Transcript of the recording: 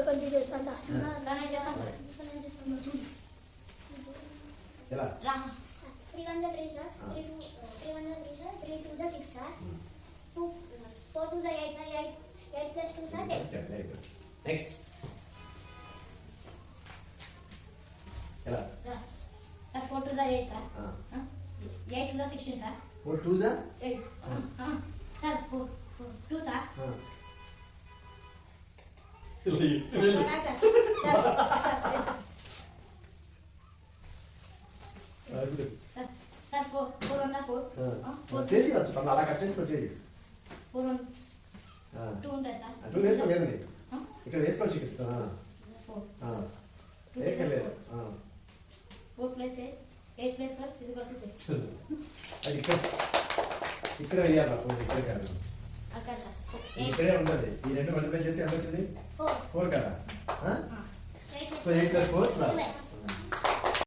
కొంచెం చేస్తాను ఎలా 3 1 3 sir 3 1 3 sir 3 2 6 sir 2 4 2 8 sir 8 plus 2 sir 10 very good next ఎలా sir 4 2 8 sir 8 16 sir 4 2 sir 8 sir 2 sir sir 4 1 4 చేసి వచ్చు తను అలా కట్ చేసుకొని చేయి 4 2 ఉంటాయి సార్ 2 వేసుకో లేదండి ఇక్కడ వేసుకోవచ్చు ఇక్కడ 4 వేయలేదు 4 ప్లస్ 8 ప్లస్ 4 = 6 అది ఇక్కడ వేయాలి నాకు ఇక్కడ కాదు అక్కడ సార్ ఇక్కడే ఉంటుంది ఈ రెండు మల్టిప్లై చేస్తే ఎంత వచ్చింది 4 కదా సో 8 + 4 12